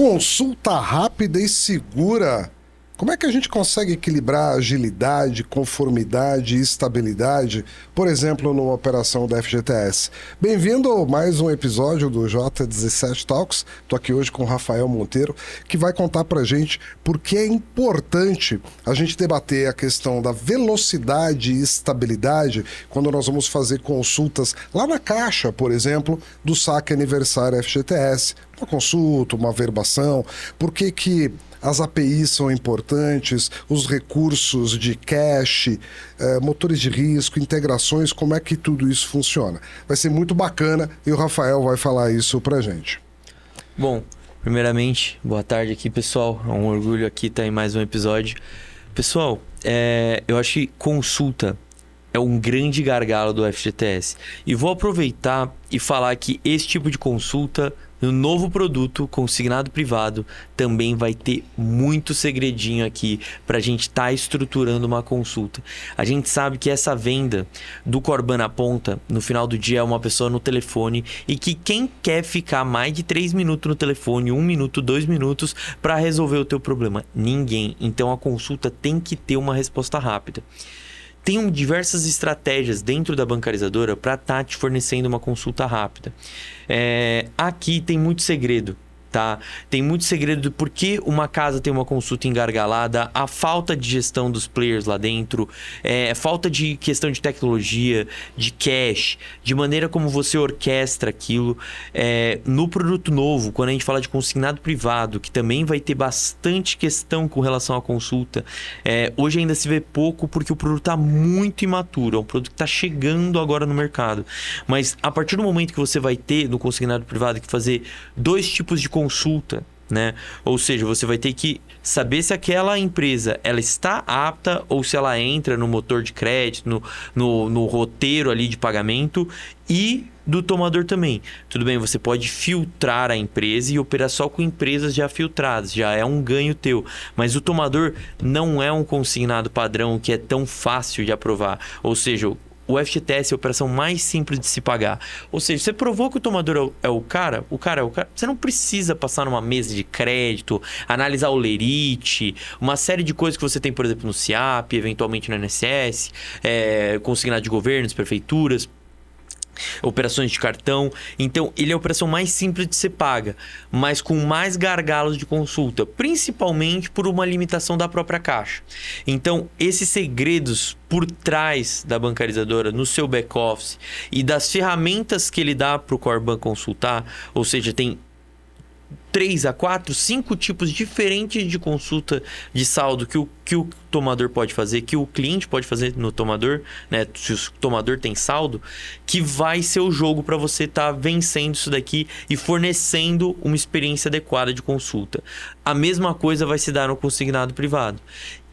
consulta rápida e segura. Como é que a gente consegue equilibrar agilidade, conformidade e estabilidade, por exemplo, numa operação da FGTS? Bem-vindo a mais um episódio do J17 Talks. Estou aqui hoje com o Rafael Monteiro, que vai contar para a gente por que é importante a gente debater a questão da velocidade e estabilidade quando nós vamos fazer consultas lá na Caixa, por exemplo, do saque aniversário FGTS. Uma consulta, uma verbação, por que as APIs são importantes, os recursos de cache, motores de risco, integrações, como é que tudo isso funciona. Vai ser muito bacana e o Rafael vai falar isso pra gente. Bom, primeiramente, boa tarde aqui, pessoal. É um orgulho aqui estar em mais um episódio. Pessoal, eu acho que consulta é um grande gargalo do FGTS. E vou aproveitar e falar que esse tipo de consulta no novo produto consignado privado também vai ter muito segredinho aqui para a gente estar estruturando uma consulta. A gente sabe que essa venda do Corban na ponta, no final do dia, é uma pessoa no telefone e que quem quer ficar mais de 3 minutos no telefone, 1 minuto, 2 minutos para resolver o teu problema? Ninguém. Então a consulta tem que ter uma resposta rápida. Tem diversas estratégias dentro da bancarizadora para estar te fornecendo uma consulta rápida. Aqui tem muito segredo, tá? Tem muito segredo do porquê uma casa tem uma consulta engargalada, a falta de gestão dos players lá dentro, falta de questão de tecnologia, de cache, de maneira como você orquestra aquilo. No produto novo, quando a gente fala de consignado privado, que também vai ter bastante questão com relação à consulta, hoje ainda se vê pouco porque o produto está muito imaturo, é um produto que está chegando agora no mercado. Mas a partir do momento que você vai ter no consignado privado que fazer 2 tipos de consulta, né? Ou seja, você vai ter que saber se aquela empresa ela está apta ou se ela entra no motor de crédito, no roteiro ali de pagamento, e do tomador também. Tudo bem, você pode filtrar a empresa e operar só com empresas já filtradas, já é um ganho teu. Mas o tomador não é um consignado padrão que é tão fácil de aprovar. Ou seja, o FGTS é a operação mais simples de se pagar. Ou seja, você provou que o tomador é o cara, você não precisa passar numa mesa de crédito, analisar o lerite, uma série de coisas que você tem, por exemplo, no SIAP, eventualmente no INSS, consignado de governos, prefeituras, operações de cartão. Então, ele é a operação mais simples de ser paga, mas com mais gargalos de consulta, principalmente por uma limitação da própria Caixa. Então, esses segredos por trás da bancarizadora, no seu back-office e das ferramentas que ele dá para o Corban consultar, ou seja, tem 3 a 4, 5 tipos diferentes de consulta de saldo que o tomador pode fazer, que o cliente pode fazer no tomador, né? Se o tomador tem saldo, que vai ser o jogo para você estar vencendo isso daqui e fornecendo uma experiência adequada de consulta. A mesma coisa vai se dar no consignado privado.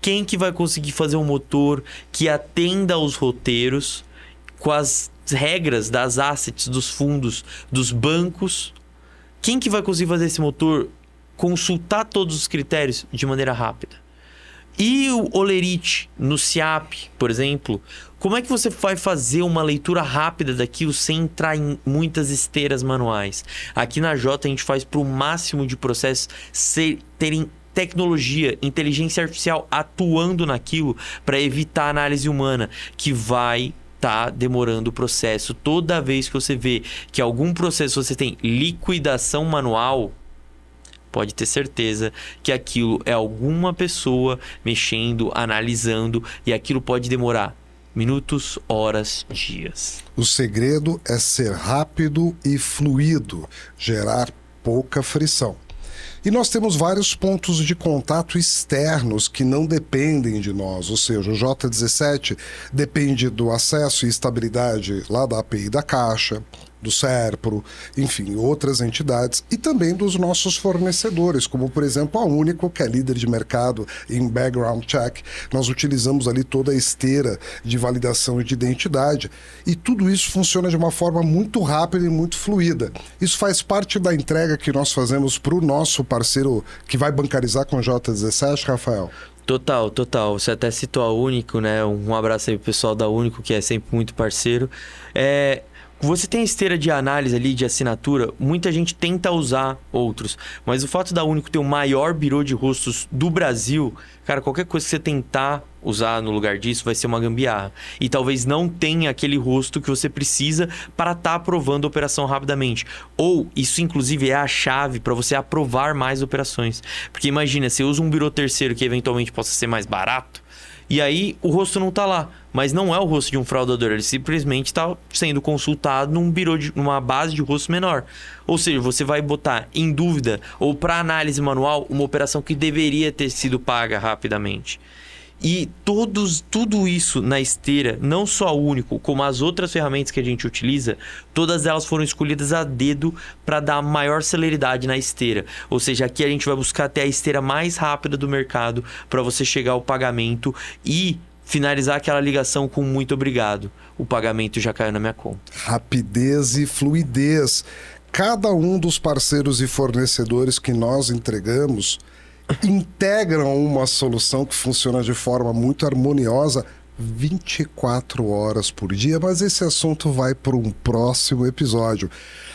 Quem que vai conseguir fazer um motor que atenda aos roteiros com as regras das assets, dos fundos, dos bancos? Quem que vai conseguir fazer esse motor consultar todos os critérios de maneira rápida? E o olerite no SIAP, por exemplo, como é que você vai fazer uma leitura rápida daquilo sem entrar em muitas esteiras manuais? Aqui na J a gente faz para o máximo de processos terem tecnologia, inteligência artificial atuando naquilo para evitar a análise humana, que vai demorando o processo. Toda vez que você vê que algum processo você tem liquidação manual, pode ter certeza que aquilo é alguma pessoa mexendo, analisando, e aquilo pode demorar minutos, horas, dias. O segredo é ser rápido e fluido, gerar pouca frição. E nós temos vários pontos de contato externos que não dependem de nós, ou seja, o J17 depende do acesso e estabilidade lá da API da Caixa, do SERPRO, enfim, outras entidades, e também dos nossos fornecedores, como, por exemplo, a Único, que é líder de mercado em background check. Nós utilizamos ali toda a esteira de validação e de identidade, e tudo isso funciona de uma forma muito rápida e muito fluida. Isso faz parte da entrega que nós fazemos para o nosso parceiro que vai bancarizar com o J17, Rafael? Total. Você até citou a Único, né? Um abraço aí pro pessoal da Único, que é sempre muito parceiro. Você tem a esteira de análise ali, de assinatura, muita gente tenta usar outros. Mas o fato da Único ter o maior birô de rostos do Brasil, cara, qualquer coisa que você tentar usar no lugar disso vai ser uma gambiarra. E talvez não tenha aquele rosto que você precisa para estar aprovando a operação rapidamente. Ou isso, inclusive, é a chave para você aprovar mais operações. Porque imagina, você usa um birô terceiro que eventualmente possa ser mais barato, e aí o rosto não tá lá. Mas não é o rosto de um fraudador, ele simplesmente está sendo consultado numa base de rosto menor. Ou seja, você vai botar em dúvida ou para análise manual uma operação que deveria ter sido paga rapidamente. E tudo isso na esteira, não só o Único, como as outras ferramentas que a gente utiliza, todas elas foram escolhidas a dedo para dar maior celeridade na esteira. Ou seja, aqui a gente vai buscar até a esteira mais rápida do mercado para você chegar ao pagamento e finalizar aquela ligação com muito obrigado. O pagamento já caiu na minha conta. Rapidez e fluidez. Cada um dos parceiros e fornecedores que nós entregamos integram uma solução que funciona de forma muito harmoniosa 24 horas por dia, mas esse assunto vai para um próximo episódio.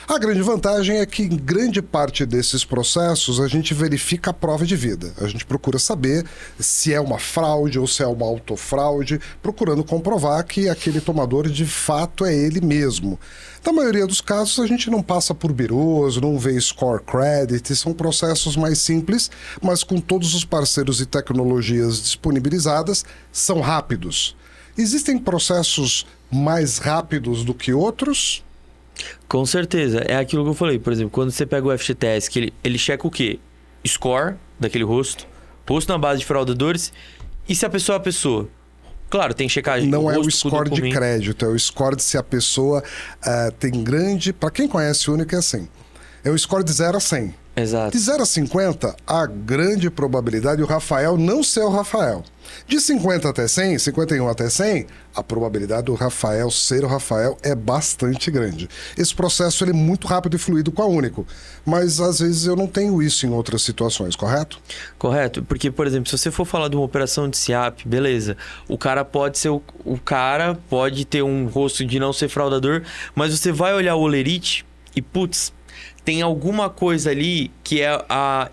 A grande vantagem é que em grande parte desses processos a gente verifica a prova de vida. A gente procura saber se é uma fraude ou se é uma autofraude, procurando comprovar que aquele tomador de fato é ele mesmo. Na maioria dos casos a gente não passa por birôs, não vê score credit, são processos mais simples, mas com todos os parceiros e tecnologias disponibilizadas, são rápidos. Existem processos mais rápidos do que outros? Com certeza, é aquilo que eu falei. Por exemplo, quando você pega o FGTS, que ele checa o quê? Score daquele rosto, posto na base de fraudadores, e se a pessoa é a pessoa. Claro, tem checagem. Não é o score de crédito, é o score de se a pessoa tem grande... Para quem conhece o Único é assim, é o score de 0 a 100. Exato. De 0 a 50, a grande probabilidade de o Rafael não ser o Rafael. De 50 até 100, 51 até 100, a probabilidade do Rafael ser o Rafael é bastante grande. Esse processo ele é muito rápido e fluido com a Único, mas às vezes eu não tenho isso em outras situações, correto? Correto, porque, por exemplo, se você for falar de uma operação de SIAP, beleza, o cara pode ser o cara pode ter um rosto de não ser fraudador, mas você vai olhar o Olerite e, putz, tem alguma coisa ali que é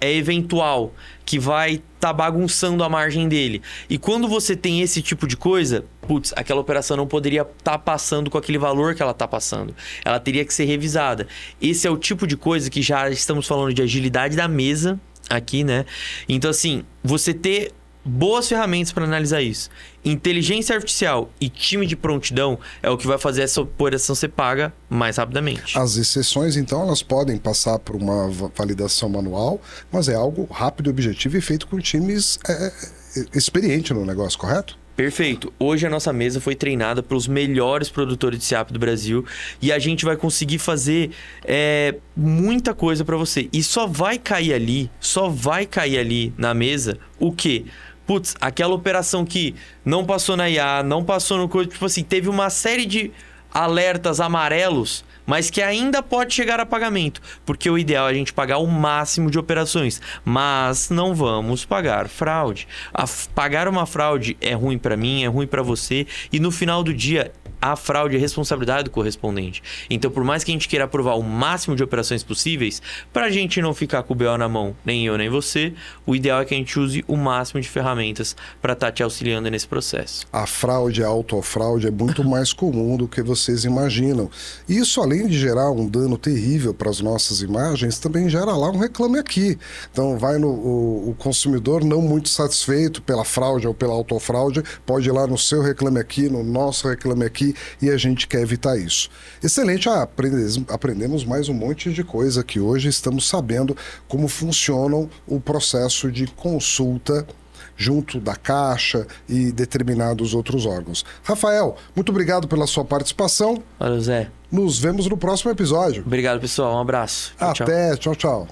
eventual, que vai tá bagunçando a margem dele. E quando você tem esse tipo de coisa, putz, aquela operação não poderia estar passando com aquele valor que ela está passando. Ela teria que ser revisada. Esse é o tipo de coisa que já estamos falando de agilidade da mesa aqui, né? Então, assim, você ter boas ferramentas para analisar isso. Inteligência artificial e time de prontidão é o que vai fazer essa operação ser paga mais rapidamente. As exceções, então, elas podem passar por uma validação manual, mas é algo rápido, objetivo e feito com times experientes no negócio, correto? Perfeito. Hoje a nossa mesa foi treinada pelos melhores produtores de SIAP do Brasil e a gente vai conseguir fazer muita coisa para você. E só vai cair ali na mesa o quê? Putz, aquela operação que não passou na IA, não passou no coisa, tipo assim, teve uma série de alertas amarelos, mas que ainda pode chegar a pagamento, porque o ideal é a gente pagar o máximo de operações, mas não vamos pagar fraude. Pagar uma fraude é ruim para mim, é ruim para você, e no final do dia a fraude é responsabilidade do correspondente. Então, por mais que a gente queira aprovar o máximo de operações possíveis, para a gente não ficar com o BO na mão, nem eu nem você, o ideal é que a gente use o máximo de ferramentas para estar te auxiliando nesse processo. A fraude, a autofraude é muito mais comum do que vocês imaginam. Isso, além de gerar um dano terrível para as nossas imagens, também gera lá um reclame aqui. Então, vai o consumidor não muito satisfeito pela fraude ou pela autofraude, pode ir lá no seu reclame aqui, no nosso reclame aqui, e a gente quer evitar isso. Excelente, aprendemos mais um monte de coisa que hoje estamos sabendo como funcionam o processo de consulta junto da Caixa e determinados outros órgãos. Rafael, muito obrigado pela sua participação. Valeu, Zé. Nos vemos no próximo episódio. Obrigado, pessoal. Um abraço. Até, tchau, tchau.